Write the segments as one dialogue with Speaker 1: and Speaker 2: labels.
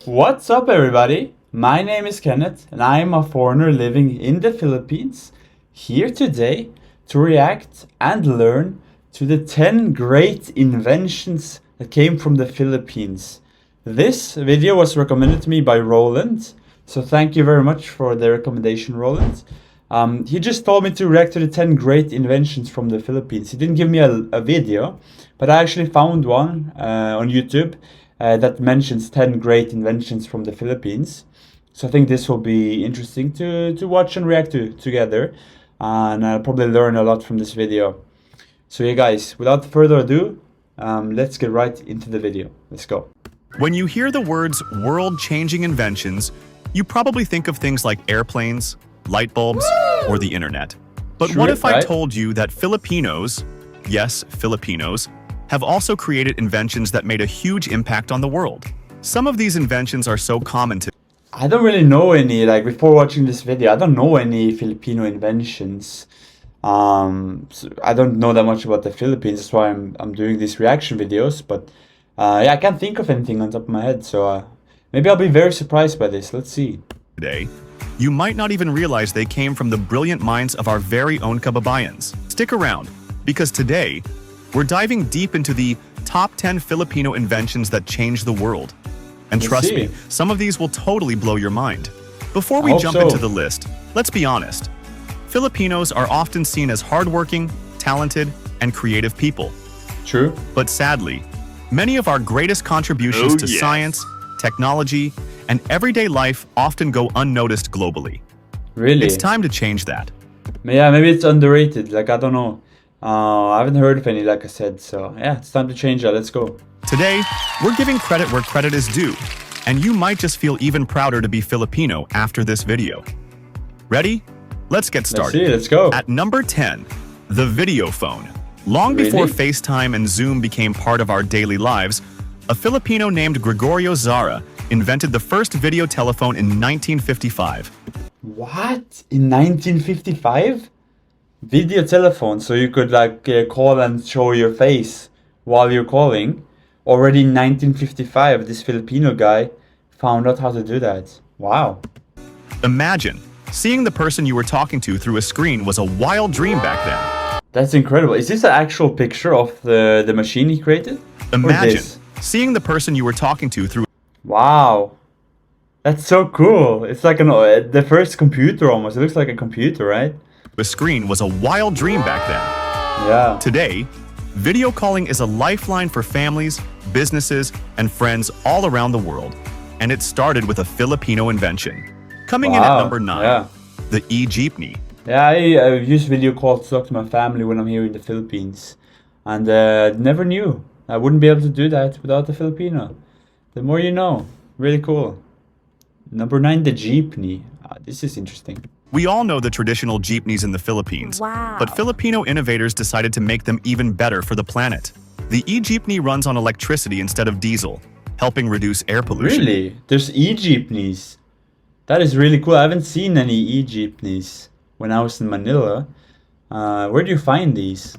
Speaker 1: What's up, everybody? My name is Kenneth, and I am a foreigner living in the Philippines, here today to react and learn to the 10 great inventions that came from the Philippines. This video was recommended to me by Roland, so thank you very much for the recommendation, Roland. He just told me to react to the 10 great inventions from the Philippines. He didn't give me a video, but I actually found one on YouTube that mentions 10 great inventions from the Philippines. So I think this will be interesting to watch and react to together. And I'll probably learn a lot from this video. So yeah, guys, without further ado, let's get right into the video. Let's go.
Speaker 2: When you hear the words world-changing inventions, you probably think of things like airplanes, light bulbs, or the internet. But what if I told you that Filipinos, yes, Filipinos, have also created inventions that made a huge impact on the world? Some of these inventions are so common to
Speaker 1: I don't really know any, like before watching this video, I don't know any Filipino inventions. So I don't know that much about the Philippines, that's why I'm doing these reaction videos. But yeah, I can't think of anything on top of my head, so maybe I'll be very surprised by this. Let's see.
Speaker 2: today. You might not even realize they came from the brilliant minds of our very own kababayans. Stick around, because today, we're diving deep into the top 10 Filipino inventions that changed the world. And trust me, some of these will totally blow your mind. Before we jump into the list, let's be honest. Filipinos are often seen as hardworking, talented, and creative people.
Speaker 1: True.
Speaker 2: But sadly, many of our greatest contributions to science, technology, and everyday life often go unnoticed globally.
Speaker 1: Really?
Speaker 2: It's time to change that.
Speaker 1: Yeah, maybe it's underrated. Like, I don't know. I haven't heard of any, like I said. So yeah, it's time to change that. Let's go.
Speaker 2: Today, we're giving credit where credit is due, and you might just feel even prouder to be Filipino after this video. Ready? Let's get started.
Speaker 1: Let's go.
Speaker 2: At number 10, the video phone. Long before FaceTime and Zoom became part of our daily lives, a Filipino named Gregorio Zara invented the first video telephone in 1955.
Speaker 1: What? In 1955? Video telephone, so you could like call and show your face while you're calling. Already in 1955, this Filipino guy found out how to do that. Wow.
Speaker 2: Imagine, seeing the person you were talking to through a screen was a wild dream back then.
Speaker 1: That's incredible. Is this an actual picture of the machine he created?
Speaker 2: Imagine, seeing the person you were talking to through...
Speaker 1: Wow. That's so cool. It's like the first computer almost. It looks like a computer, right?
Speaker 2: A screen was a wild dream back then.
Speaker 1: Yeah.
Speaker 2: Today, video calling is a lifeline for families, businesses, and friends all around the world. And it started with a Filipino invention. Coming in at number 9, the e-jeepney.
Speaker 1: Yeah, I use video calls to talk to my family when I'm here in the Philippines. And never knew I wouldn't be able to do that without the Filipino. The more you know. Really cool. Number 9, the jeepney. This is interesting.
Speaker 2: We all know the traditional jeepneys in the Philippines, but Filipino innovators decided to make them even better for the planet. The e-jeepney runs on electricity instead of diesel, helping reduce air pollution.
Speaker 1: Really? There's e-jeepneys? That is really cool. I haven't seen any e-jeepneys when I was in Manila. Where do you find these?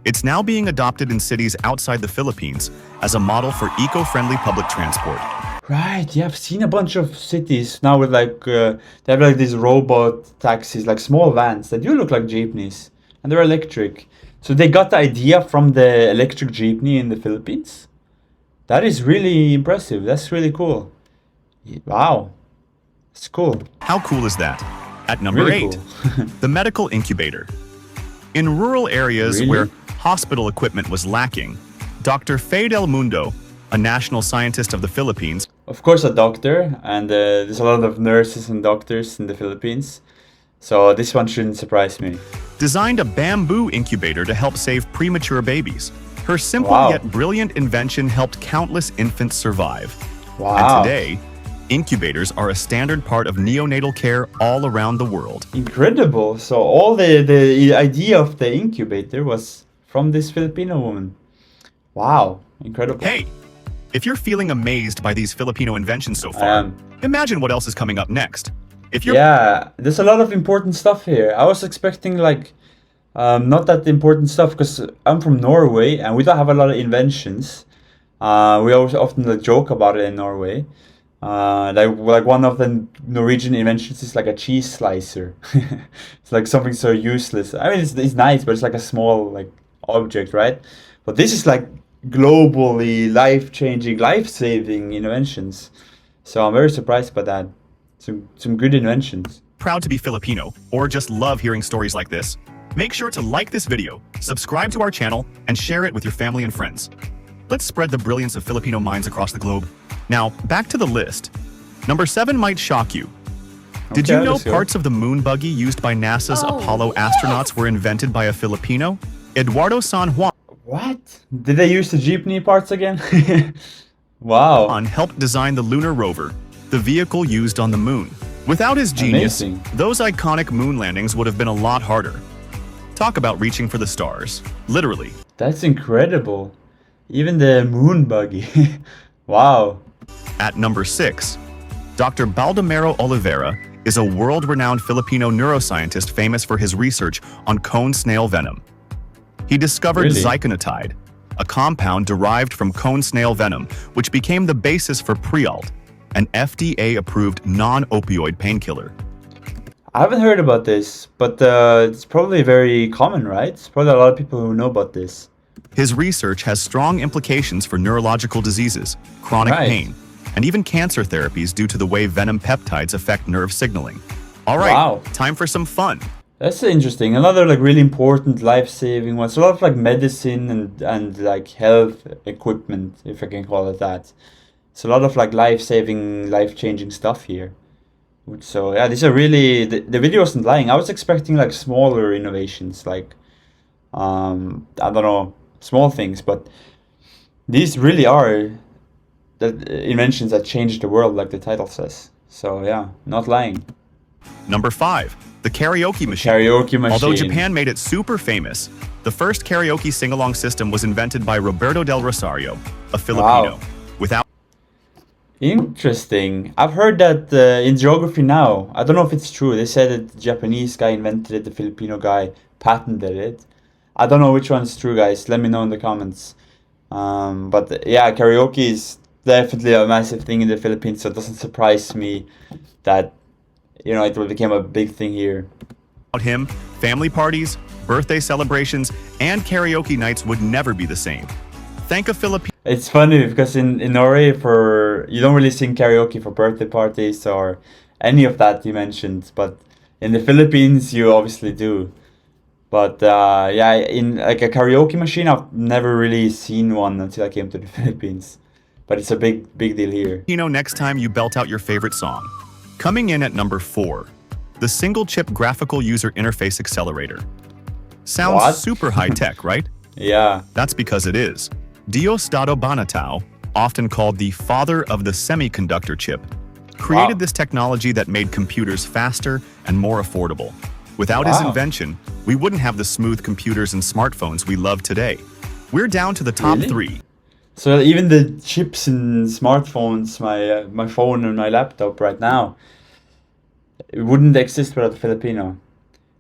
Speaker 2: It's now being adopted in cities outside the Philippines as a model for eco-friendly public transport.
Speaker 1: Right, yeah, I've seen a bunch of cities now with like, they have like these robot taxis, like small vans that do look like jeepneys. And they're electric. So they got the idea from the electric jeepney in the Philippines? That is really impressive. That's really cool. Wow. It's cool.
Speaker 2: How cool is that? At number 8, the medical incubator. In rural areas where hospital equipment was lacking, Dr. Faye Del Mundo, a national scientist of the Philippines,
Speaker 1: of course a doctor, and there's a lot of nurses and doctors in the Philippines, so this one shouldn't surprise me.
Speaker 2: Designed a bamboo incubator to help save premature babies. Her simple yet brilliant invention helped countless infants survive. And today, incubators are a standard part of neonatal care all around the world.
Speaker 1: Incredible. So all the idea of the incubator was from this Filipino woman. Wow, incredible.
Speaker 2: Hey, if you're feeling amazed by these Filipino inventions so far, imagine what else is coming up next.
Speaker 1: Yeah, there's a lot of important stuff here. I was expecting like not that important stuff because I'm from Norway and we don't have a lot of inventions. We always often joke about it in Norway. Like one of the Norwegian inventions is like a cheese slicer. It's like something so useless. I mean, it's nice, but it's like a small like object, right? But this is like globally life-changing, life-saving inventions. So I'm very surprised by that. Some good inventions.
Speaker 2: Proud to be Filipino, or just love hearing stories like this? Make sure to like this video, subscribe to our channel, and share it with your family and friends. Let's spread the brilliance of Filipino minds across the globe. Now, back to the list. Number 7 might shock you. Did you
Speaker 1: Okay,
Speaker 2: know
Speaker 1: let's go.
Speaker 2: parts of the moon buggy used by NASA's Apollo astronauts were invented by a Filipino? Eduardo San
Speaker 1: What? Did they use the jeepney parts again? Wow.
Speaker 2: Juan helped design the lunar rover, the vehicle used on the moon. Without his genius,
Speaker 1: Amazing.
Speaker 2: those iconic moon landings would have been a lot harder. Talk about reaching for the stars. Literally.
Speaker 1: That's incredible. Even the moon buggy. Wow.
Speaker 2: At number 6, Dr. Baldomero Oliveira is a world-renowned Filipino neuroscientist famous for his research on cone snail venom. He discovered
Speaker 1: Really?
Speaker 2: ziconotide, a compound derived from cone snail venom, which became the basis for Prialt, an FDA-approved non-opioid painkiller.
Speaker 1: I haven't heard about this, but it's probably very common, right? It's probably a lot of people who know about this.
Speaker 2: His research has strong implications for neurological diseases, chronic
Speaker 1: Right.
Speaker 2: pain, and even cancer therapies due to the way venom peptides affect nerve signaling. All right,
Speaker 1: Wow.
Speaker 2: time for some fun.
Speaker 1: That's interesting. Another like really important life-saving one. It's a lot of like medicine and like health equipment, if I can call it that. It's a lot of like life-saving, life-changing stuff here. So yeah, these are really the video wasn't lying. I was expecting like smaller innovations, like I don't know, small things, but these really are the inventions that changed the world, like the title says. So yeah, not lying.
Speaker 2: Number 5, the karaoke machine.
Speaker 1: Karaoke machine.
Speaker 2: Although Japan made it super famous, the first karaoke sing-along system was invented by Roberto del Rosario, a Filipino.
Speaker 1: Wow.
Speaker 2: Without
Speaker 1: Interesting. I've heard that in Geography Now. I don't know if it's true. They said that the Japanese guy invented it, the Filipino guy patented it. I don't know which one's true, guys. Let me know in the comments. But yeah, karaoke is definitely a massive thing in the Philippines, so it doesn't surprise me that it became a big thing here.
Speaker 2: him, family parties, birthday celebrations, and karaoke nights would never be the same. Thank a Filipino
Speaker 1: It's funny because in Norway you don't really sing karaoke for birthday parties or any of that you mentioned, but in the Philippines you obviously do. But yeah, in like a karaoke machine, I've never really seen one until I came to the Philippines. But it's a big deal here.
Speaker 2: next time you belt out your favorite song. Coming in at number 4, the single-chip graphical user interface accelerator. Sounds
Speaker 1: What?
Speaker 2: super high-tech, right?
Speaker 1: Yeah.
Speaker 2: That's because it is. Diosdado Banatao, often called the father of the semiconductor chip, created
Speaker 1: Wow.
Speaker 2: this technology that made computers faster and more affordable. Without his
Speaker 1: Wow.
Speaker 2: invention, we wouldn't have the smooth computers and smartphones we love today. We're down to the top
Speaker 1: Really?
Speaker 2: 3.
Speaker 1: So even the chips in smartphones, my phone and my laptop right now, it wouldn't exist without the Filipino.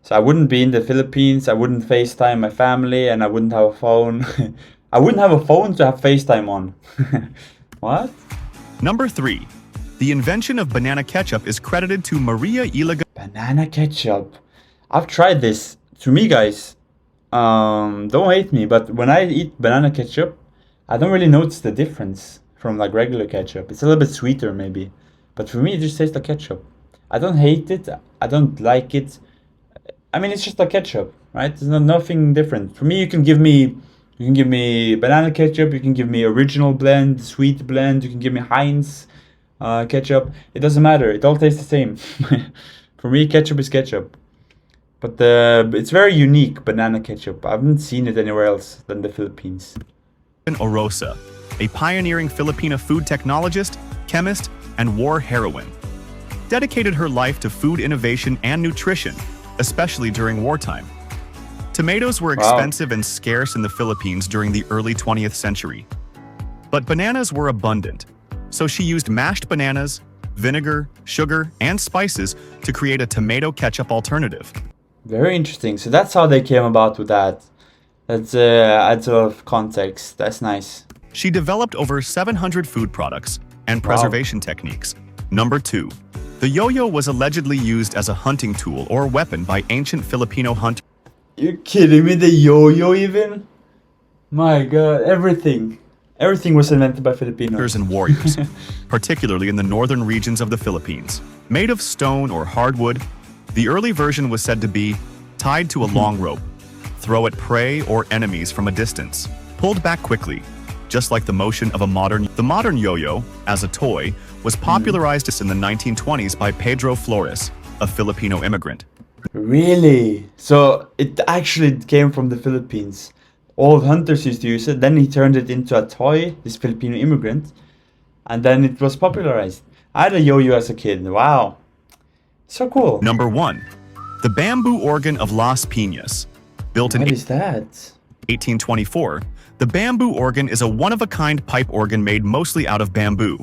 Speaker 1: So I wouldn't be in the Philippines, I wouldn't FaceTime my family, and I wouldn't have a phone. I wouldn't have a phone to have FaceTime on. What?
Speaker 2: Number 3. The invention of banana ketchup is credited to Maria Ilaga.
Speaker 1: Banana ketchup. I've tried this. To me, guys, don't hate me, but when I eat banana ketchup, I don't really notice the difference from like regular ketchup. It's a little bit sweeter maybe, but for me it just tastes like ketchup. I don't hate it. I don't like it. I mean, it's just like ketchup, right? There's nothing different. For me, you can give me banana ketchup. You can give me original blend, sweet blend. You can give me Heinz ketchup. It doesn't matter. It all tastes the same. For me, ketchup is ketchup. But it's very unique, banana ketchup. I haven't seen it anywhere else than the Philippines.
Speaker 2: Orosa, a pioneering Filipino food technologist, chemist, and war heroine, dedicated her life to food innovation and nutrition, especially during wartime. Tomatoes were
Speaker 1: Wow.
Speaker 2: expensive and scarce in the Philippines during the early 20th century. But bananas were abundant, so she used mashed bananas, vinegar, sugar, and spices to create a tomato ketchup alternative.
Speaker 1: Very interesting. So that's how they came about with that. That adds a lot of context. That's nice.
Speaker 2: She developed over 700 food products and
Speaker 1: Wow.
Speaker 2: preservation techniques, Number 2. The yo-yo was allegedly used as a hunting tool or weapon by ancient Filipino hunters
Speaker 1: You're kidding me? The yo-yo even? My god, everything. Everything was invented by Filipinos.
Speaker 2: and warriors, particularly in the northern regions of the Philippines. Made of stone or hardwood, the early version was said to be tied to a long rope, throw at prey or enemies from a distance, pulled back quickly, just like the motion of a modern. The modern yo-yo, as a toy, was popularized in the 1920s by Pedro Flores, a Filipino immigrant.
Speaker 1: Really? So it actually came from the Philippines. Old hunters used to use it, then he turned it into a toy, this Filipino immigrant, and then it was popularized. I had a yo-yo as a kid. Wow. So cool.
Speaker 2: Number 1. The bamboo organ of Las Piñas. Built in
Speaker 1: What is that?
Speaker 2: 1824, the bamboo organ is a one-of-a-kind pipe organ made mostly out of bamboo,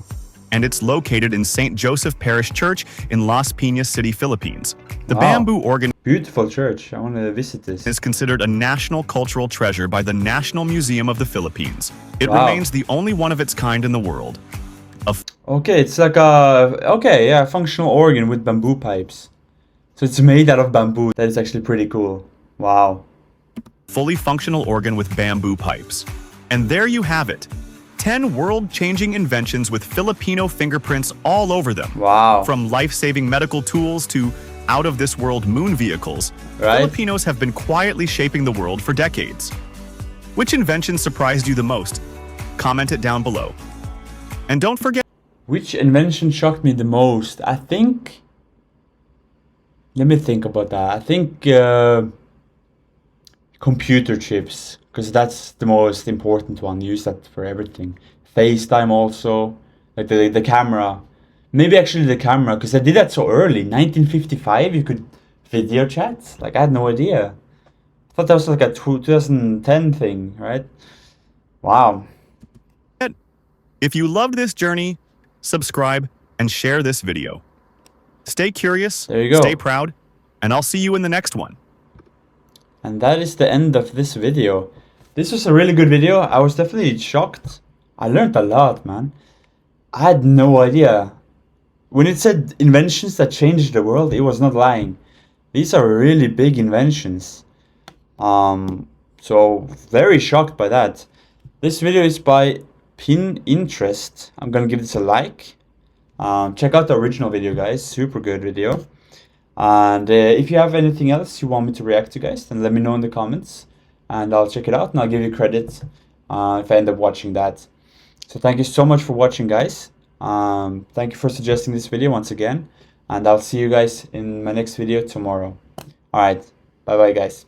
Speaker 2: and it's located in St. Joseph Parish Church in Las Piñas City, Philippines. The
Speaker 1: Wow.
Speaker 2: bamboo organ
Speaker 1: Beautiful church. I want to visit this.
Speaker 2: is considered a national cultural treasure by the National Museum of the Philippines. It
Speaker 1: Wow.
Speaker 2: remains the only one of its kind in the world.
Speaker 1: Okay, it's like a functional organ with bamboo pipes. So it's made out of bamboo. That is actually pretty cool. Wow.
Speaker 2: Fully functional organ with bamboo pipes. And there you have it. 10 world-changing inventions with Filipino fingerprints all over them.
Speaker 1: Wow.
Speaker 2: From life-saving medical tools to out-of-this-world moon vehicles,
Speaker 1: Right.
Speaker 2: Filipinos have been quietly shaping the world for decades. Which invention surprised you the most? Comment it down below. And don't forget,
Speaker 1: Which invention shocked me the most? I think. Let me think about that. I think computer chips, because that's the most important one. Use that for everything. FaceTime also, like the camera. Maybe actually the camera, because I did that so early. 1955, you could video chat. Like I had no idea. I thought that was like a 2010 thing, right? Wow.
Speaker 2: if you loved this journey, subscribe and share this video. Stay curious,
Speaker 1: There you go.
Speaker 2: stay proud, and I'll see you in the next one.
Speaker 1: And that is the end of this video. This was a really good video. I was definitely shocked. I learned a lot, man. I had no idea. When it said inventions that changed the world, it was not lying. These are really big inventions. So very shocked by that. This video is by Pinterest. I'm gonna give this a like. Check out the original video, guys. Super good video. And if you have anything else you want me to react to, guys, then let me know in the comments, and I'll check it out and I'll give you credit if I end up watching that. So thank you so much for watching, guys. Thank you for suggesting this video once again, and I'll see you guys in my next video tomorrow. All right, bye bye, guys.